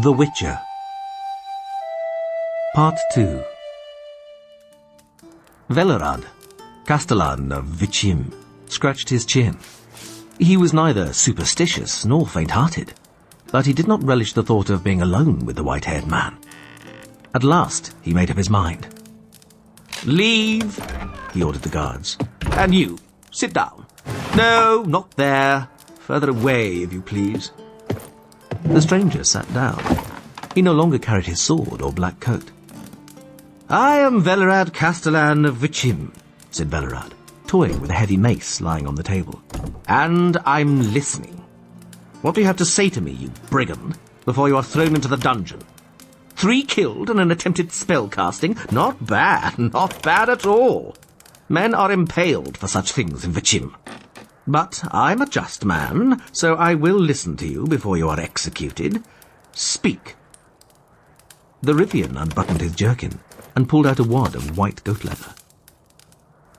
The Witcher. Part 2. Velerad, Castellan of Vichim, scratched his chin. He was neither superstitious nor faint-hearted, but he did not relish the thought of being alone with the white-haired man. At last he made up his mind. "Leave," he ordered the guards. "And you, sit down. No, not there. Further away, if you please." The stranger sat down. He no longer carried his sword or black coat. "I am Velerad Castellan of Vichim," said Velerad, toying with a heavy mace lying on the table. "And I'm listening. What do you have to say to me, you brigand, before you are thrown into the dungeon? 3 killed in an attempted spell casting? Not bad, not bad at all. Men are impaled for such things in Vichim. But I'm a just man, so I will listen to you before you are executed. Speak." The Rivian unbuttoned his jerkin and pulled out a wad of white goat leather.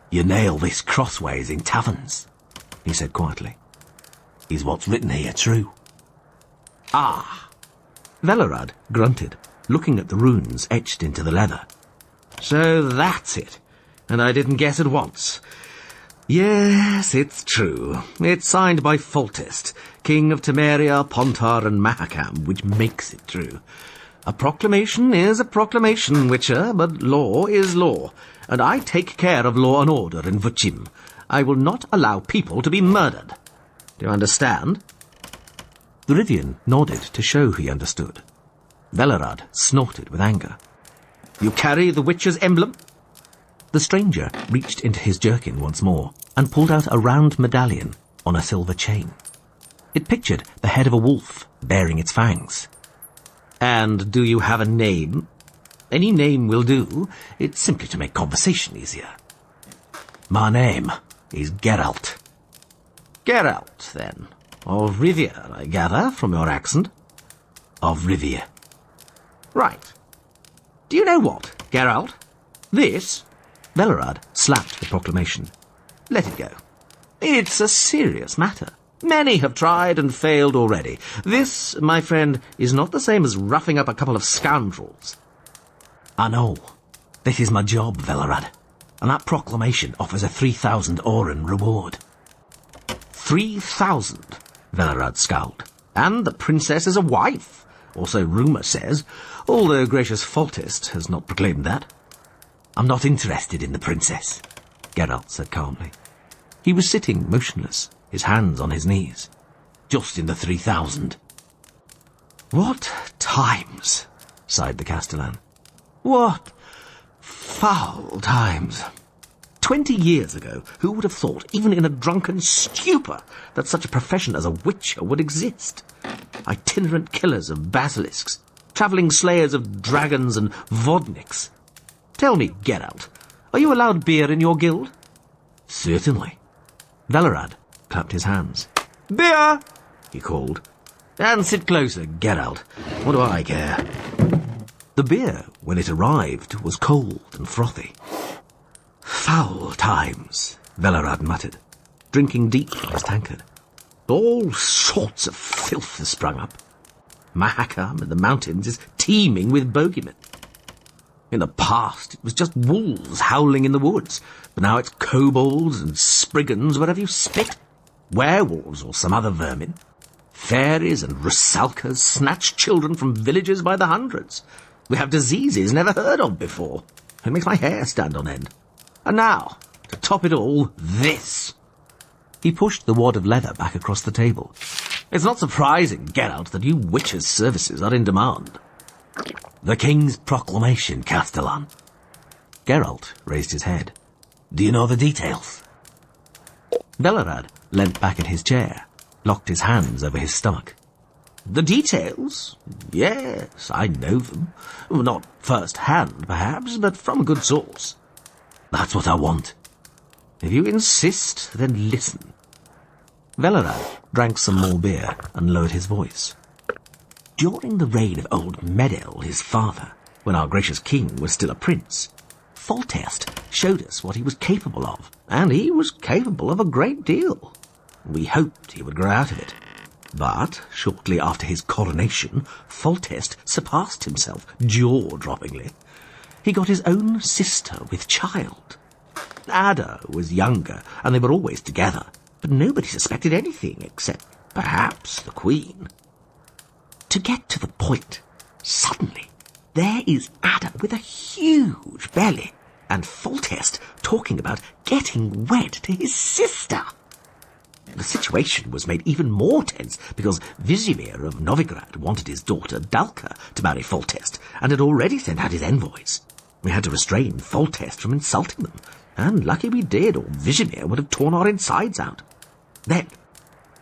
"You nail this crossways in taverns," he said quietly. "Is what's written here true?" "Ah!" Velerad grunted, looking at the runes etched into the leather. "So that's it, and I didn't guess at once. Yes, it's true. It's signed by Foltest, King of Temeria, Pontar and Mahakam, which makes it true. A proclamation is a proclamation, Witcher, but law is law, and I take care of law and order in Vichim. I will not allow people to be murdered. Do you understand?" The Rivian nodded to show he understood. Velerad snorted with anger. "You carry the Witcher's emblem?" The stranger reached into his jerkin once more and pulled out a round medallion on a silver chain. It pictured the head of a wolf bearing its fangs. "And do you have a name?" "Any name will do. It's simply to make conversation easier." "My name is Geralt." "Geralt, then. Of Rivia, I gather, from your accent." "Of Rivia." "Right. Do you know what, Geralt? This—" Velerad slapped the proclamation. "Let it go. It's a serious matter. Many have tried and failed already. This, my friend, is not the same as roughing up a couple of scoundrels." "I know. This is my job, Velerad, and that proclamation offers a 3,000 Oren reward." 3,000, Velerad scowled. "And the princess is a wife, or so rumour says, although gracious Foltest has not proclaimed that." "I'm not interested in the princess," Geralt said calmly. He was sitting motionless, his hands on his knees. "Just in the 3,000. "What times," sighed the Castellan. "What foul times. 20 years ago, who would have thought, even in a drunken stupor, that such a profession as a witcher would exist? Itinerant killers of basilisks, travelling slayers of dragons and vodniks. Tell me, Geralt, are you allowed beer in your guild?" "Certainly." Velerad clapped his hands. "Beer!" he called. "And sit closer, Geralt. What do I care?" The beer, when it arrived, was cold and frothy. "Foul times," Velerad muttered, drinking deep from his tankard. "All sorts of filth has sprung up. Mahakam in the mountains is teeming with bogeymen. In the past, it was just wolves howling in the woods, but now it's kobolds and spriggans wherever you spit. Werewolves or some other vermin. Fairies and rusalkas snatch children from villages by the hundreds. We have diseases never heard of before. It makes my hair stand on end. And now, to top it all, this." He pushed the wad of leather back across the table. "It's not surprising, Geralt, that you witches' services are in demand." "The King's proclamation, Castellan." Geralt raised his head. "Do you know the details?" Velerad leant back in his chair, locked his hands over his stomach. "The details? Yes, I know them. Not first-hand, perhaps, but from a good source." "That's what I want." "If you insist, then listen." Velerad drank some more beer and lowered his voice. "During the reign of old Medel, his father, when our gracious king was still a prince, Foltest showed us what he was capable of, and he was capable of a great deal. We hoped he would grow out of it. But shortly after his coronation, Foltest surpassed himself jaw-droppingly. He got his own sister with child. Ada was younger, and they were always together, but nobody suspected anything except, perhaps, the Queen. To get to the point, suddenly, there is Ada with a huge belly, and Foltest talking about getting wed to his sister. The situation was made even more tense because Vizimir of Novigrad wanted his daughter Dalka to marry Foltest and had already sent out his envoys. We had to restrain Foltest from insulting them, and lucky we did, or Vizimir would have torn our insides out. Then,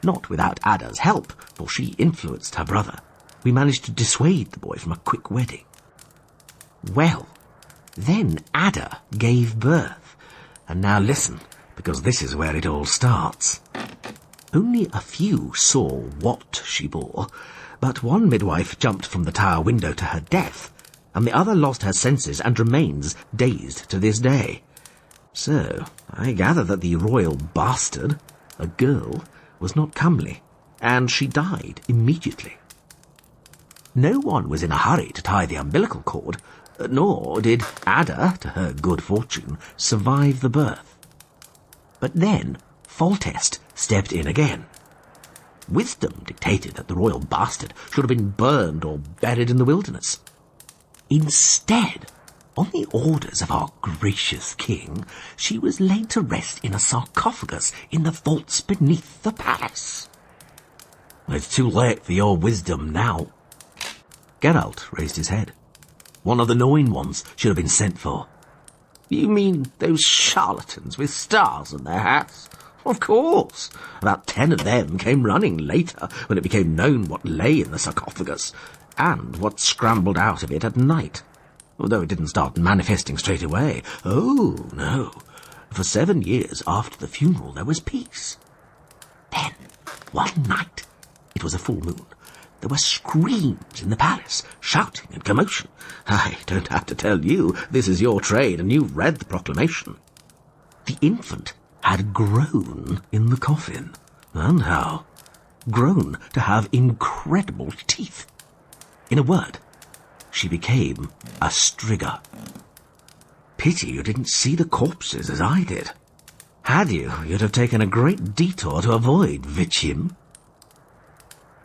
not without Ada's help, for she influenced her brother, we managed to dissuade the boy from a quick wedding. Well, then Ada gave birth, and now listen, because this is where it all starts. Only a few saw what she bore, but one midwife jumped from the tower window to her death, and the other lost her senses and remains dazed to this day. So, I gather that the royal bastard, a girl, was not comely, and she died immediately. No one was in a hurry to tie the umbilical cord, nor did Ada, to her good fortune, survive the birth. But then Foltest stepped in again. Wisdom dictated that the royal bastard should have been burned or buried in the wilderness. Instead, on the orders of our gracious king, she was laid to rest in a sarcophagus in the vaults beneath the palace. It's too late for your wisdom now. Geralt raised his head. One of the 9 ones should have been sent for. You mean those charlatans with stars on their hats? Of course. About 10 of them came running later when it became known what lay in the sarcophagus, and what scrambled out of it at night. Although it didn't start manifesting straight away. Oh, no. For 7 years after the funeral there was peace. Then, one night, it was a full moon, there were screams in the palace, shouting and commotion. I don't have to tell you, this is your trade, and you've read the proclamation. The infant had grown in the coffin. And how? Grown to have incredible teeth. In a word, she became a Striga. Pity you didn't see the corpses as I did. Had you, you'd have taken a great detour to avoid Vichim.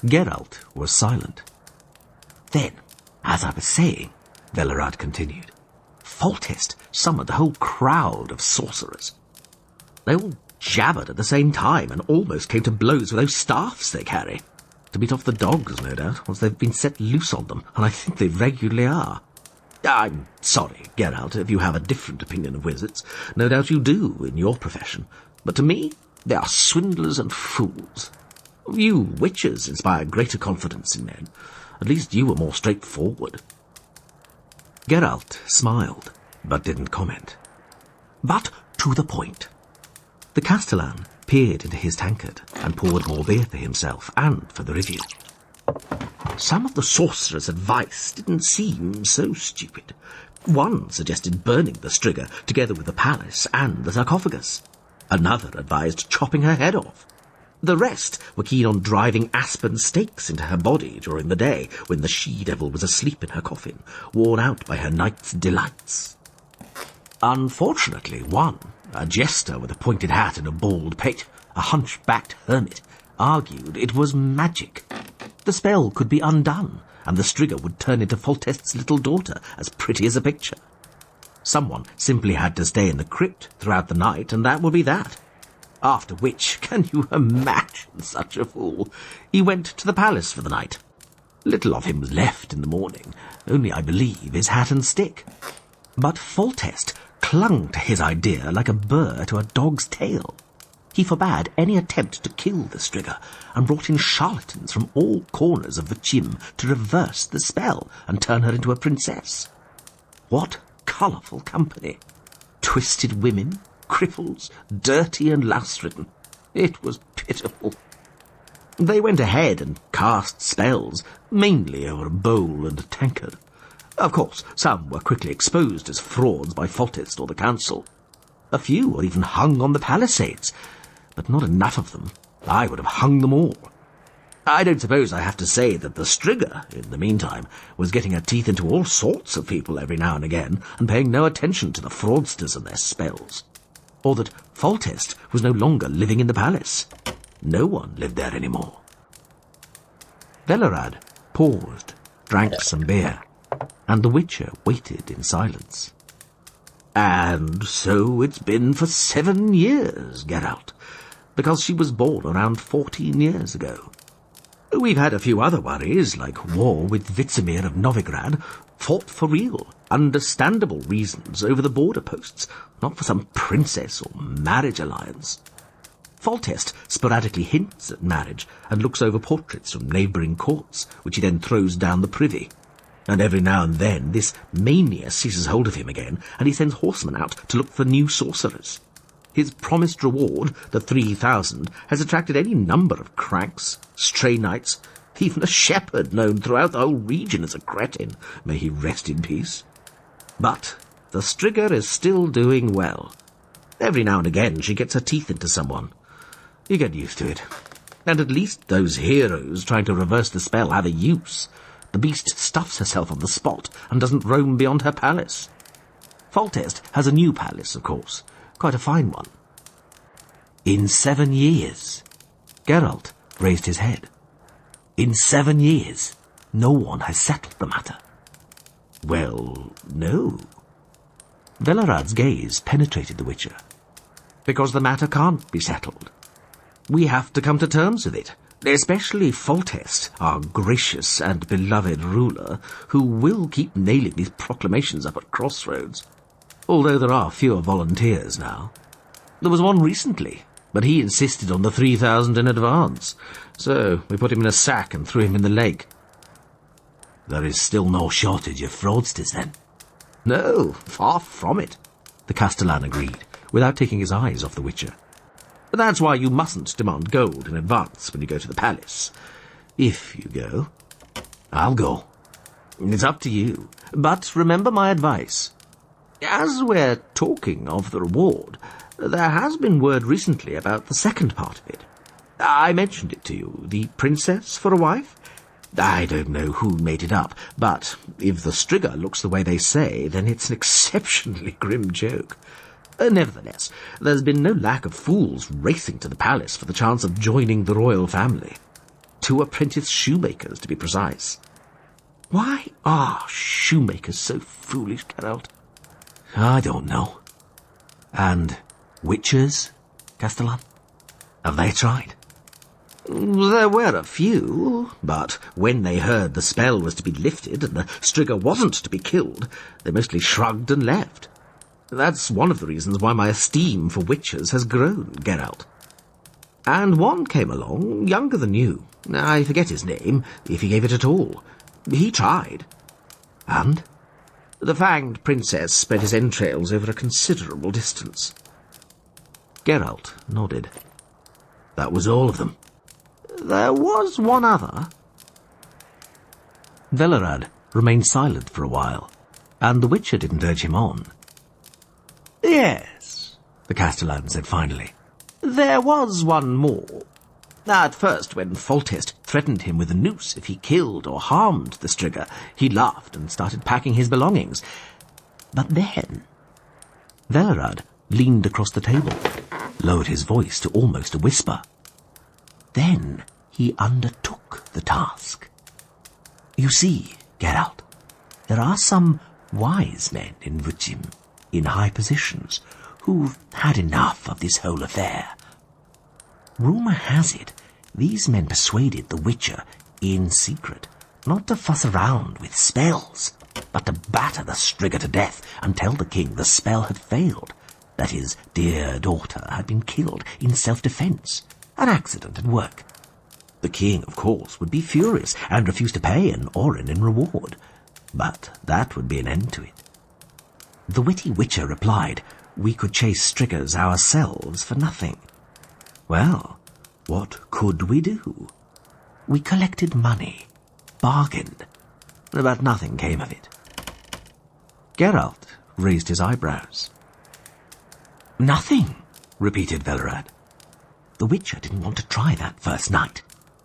Geralt was silent. Then, as I was saying, Velerad continued, Foltest summoned a whole crowd of sorcerers. They all jabbered at the same time and almost came to blows with those staffs they carry. To beat off the dogs, no doubt, once they've been set loose on them, and I think they regularly are. I'm sorry, Geralt, if you have a different opinion of wizards. No doubt you do in your profession. But to me, they are swindlers and fools. You witches inspire greater confidence in men. At least you were more straightforward. Geralt smiled, but didn't comment. But to the point. The Castellan peered into his tankard and poured more beer for himself and for the review. Some of the sorcerer's advice didn't seem so stupid. One suggested burning the Striga together with the palace and the sarcophagus. Another advised chopping her head off. The rest were keen on driving aspen stakes into her body during the day when the she-devil was asleep in her coffin, worn out by her night's delights. Unfortunately, one, a jester with a pointed hat and a bald pate, a hunchbacked hermit, argued it was magic. The spell could be undone, and the Striga would turn into Foltest's little daughter, as pretty as a picture. Someone simply had to stay in the crypt throughout the night, and that would be that. After which, can you imagine such a fool? He went to the palace for the night. Little of him was left in the morning, only, I believe, his hat and stick. But Foltest clung to his idea like a burr to a dog's tail. He forbade any attempt to kill the Striga, and brought in charlatans from all corners of the Chim to reverse the spell and turn her into a princess. What colourful company! Twisted women, cripples, dirty and louse-ridden. It was pitiful. They went ahead and cast spells, mainly over a bowl and a tankard. Of course, some were quickly exposed as frauds by Foltest or the council. A few were even hung on the palisades, but not enough of them. I would have hung them all. I don't suppose I have to say that the Striga, in the meantime, was getting her teeth into all sorts of people every now and again, and paying no attention to the fraudsters and their spells. Or that Foltest was no longer living in the palace. No one lived there anymore. Velerad paused, drank some beer, and the Witcher waited in silence. And so it's been for 7 years, Geralt, because she was born around 14 years ago. We've had a few other worries, like war with Vizimir of Novigrad, fought for real, understandable reasons over the border posts, not for some princess or marriage alliance. Foltest sporadically hints at marriage and looks over portraits from neighbouring courts, which he then throws down the privy. And every now and then this mania seizes hold of him again, and he sends horsemen out to look for new sorcerers. His promised reward, the 3,000, has attracted any number of cranks, stray knights, even a shepherd known throughout the whole region as a cretin. May he rest in peace. But the Striga is still doing well. Every now and again she gets her teeth into someone. You get used to it. And at least those heroes trying to reverse the spell have a use. The beast stuffs herself on the spot and doesn't roam beyond her palace. Foltest has a new palace, of course. Quite a fine one. In 7 years. Geralt raised his head. In 7 years, no one has settled the matter. Well, no. Velerad's gaze penetrated the Witcher. Because the matter can't be settled. We have to come to terms with it. Especially Foltest, our gracious and beloved ruler, who will keep nailing these proclamations up at crossroads. Although there are fewer volunteers now. There was one recently, but he insisted on the 3,000 in advance, so we put him in a sack and threw him in the lake. There is still no shortage of fraudsters, then? No, far from it, the Castellan agreed, without taking his eyes off the Witcher. That's why you mustn't demand gold in advance when you go to the palace. If you go. I'll go. It's up to you, but remember my advice. As we're talking of the reward, there has been word recently about the second part of it. I mentioned it to you, the princess for a wife. I don't know who made it up, but if the Striga looks the way they say, then it's an exceptionally grim joke. Nevertheless, there's been no lack of fools racing to the palace for the chance of joining the royal family. 2 apprentice shoemakers, to be precise. Why are shoemakers so foolish, Geralt? I don't know. And witchers, Castellan? Have they tried? There were a few, but when they heard the spell was to be lifted and the Striga wasn't to be killed, they mostly shrugged and left. That's one of the reasons why my esteem for witchers has grown, Geralt. And one came along, younger than you. I forget his name, if he gave it at all. He tried. And? The fanged princess spread his entrails over a considerable distance. Geralt nodded. That was all of them. There was one other. Velerad remained silent for a while, and the Witcher didn't urge him on. Yes, the Castellan said finally. There was one more. At first, when Foltest threatened him with a noose if he killed or harmed the Striga, he laughed and started packing his belongings. But then... Velerad leaned across the table, lowered his voice to almost a whisper. Then he undertook the task. You see, Geralt, there are some wise men in Vizim, in high positions, who've had enough of this whole affair. Rumour has it, these men persuaded the Witcher, in secret, not to fuss around with spells, but to batter the Striga to death and tell the king the spell had failed, that his dear daughter had been killed in self-defence, an accident at work. The king, of course, would be furious and refuse to pay an Orin in reward, but that would be an end to it. The witty Witcher replied, we could chase Strigas ourselves for nothing. Well, what could we do? We collected money, bargained, but nothing came of it. Geralt raised his eyebrows. Nothing, repeated Velerad. The Witcher didn't want to try that first night.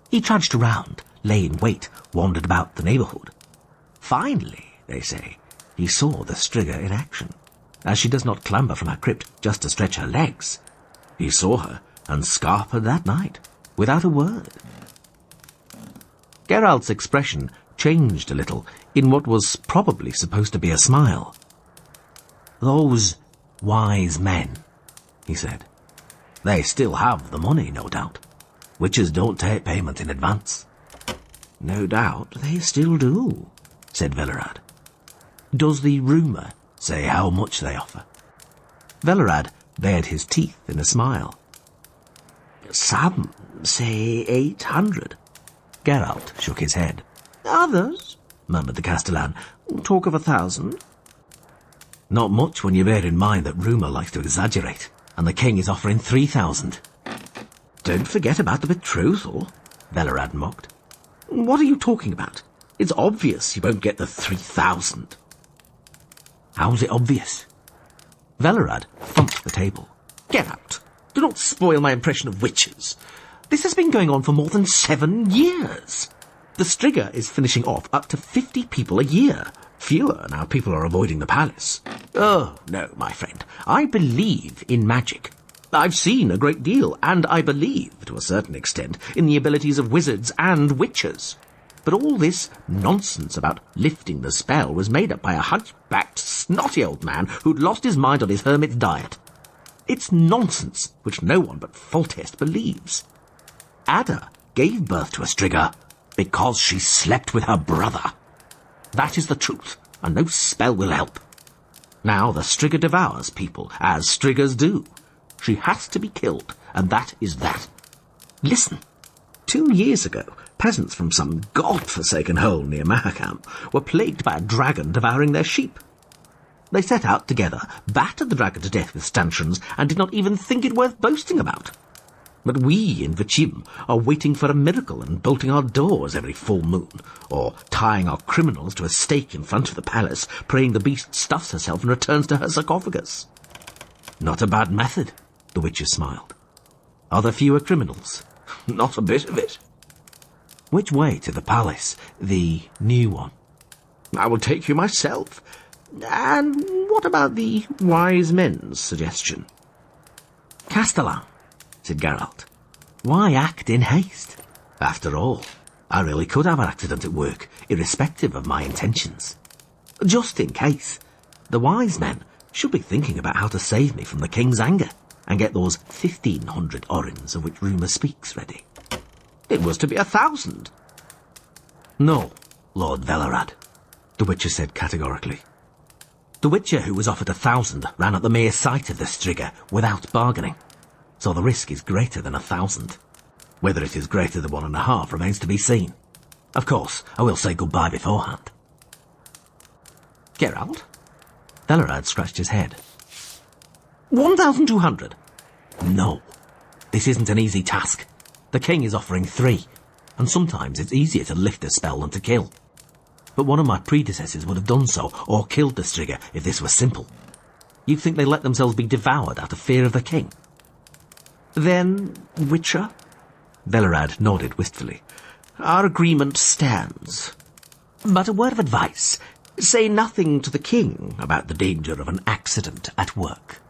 He trudged around, lay in wait, wandered about the neighbourhood. Finally, they say, he saw the Striga in action, as she does not clamber from her crypt just to stretch her legs. He saw her and scarpered that night, without a word. Geralt's expression changed a little in what was probably supposed to be a smile. "Those wise men," he said. "They still have the money, no doubt. Witches don't take payment in advance." "No doubt they still do," said Velerad. "Does the rumour say how much they offer?" Velerad bared his teeth in a smile. "Some say 800. Geralt shook his head. "Others," murmured the Castellan, "talk of 1,000. "Not much when you bear in mind that rumour likes to exaggerate, and the king is offering 3,000. "Don't forget about the betrothal," Velerad mocked. "What are you talking about? It's obvious you won't get the 3,000. "How's it obvious?" Velerad thumped the table. "Get out! Do not spoil my impression of witches. This has been going on for more than 7 years. The Striga is finishing off up to 50 people a year. Fewer now people are avoiding the palace. Oh, no, my friend. I believe in magic. I've seen a great deal, and I believe, to a certain extent, in the abilities of wizards and witches. But all this nonsense about lifting the spell was made up by a hunchbacked, snotty old man who'd lost his mind on his hermit's diet. It's nonsense which no one but Foltest believes. Ada gave birth to a Striga because she slept with her brother. That is the truth, and no spell will help. Now the Striga devours people, as Strigas do. She has to be killed, and that is that. Listen, 2 years ago, peasants from some god-forsaken hole near Mahakam were plagued by a dragon devouring their sheep. They set out together, battered the dragon to death with stanchions, and did not even think it worth boasting about. But we in Vichim are waiting for a miracle and bolting our doors every full moon, or tying our criminals to a stake in front of the palace, praying the beast stuffs herself and returns to her sarcophagus. Not a bad method, the witches smiled. Are there fewer criminals? Not a bit of it. Which way to the palace, the new one? I will take you myself. And what about the wise men's suggestion? Castellan, said Geralt. Why act in haste? After all, I really could have an accident at work, irrespective of my intentions. Just in case, the wise men should be thinking about how to save me from the king's anger and get those 1,500 orins of which rumour speaks ready. It was to be 1,000. No, Lord Velerad, the Witcher said categorically. The Witcher who was offered 1,000 ran at the mere sight of the Striga without bargaining, so the risk is greater than 1,000. Whether it is greater than 1.5 remains to be seen. Of course, I will say goodbye beforehand. Geralt? Velerad scratched his head. 1,200? No, this isn't an easy task. The king is offering 3, and sometimes it's easier to lift a spell than to kill. But one of my predecessors would have done so, or killed the Striga if this was simple. You think they let themselves be devoured out of fear of the king? Then, Witcher? Velerad nodded wistfully. Our agreement stands. But a word of advice. Say nothing to the king about the danger of an accident at work.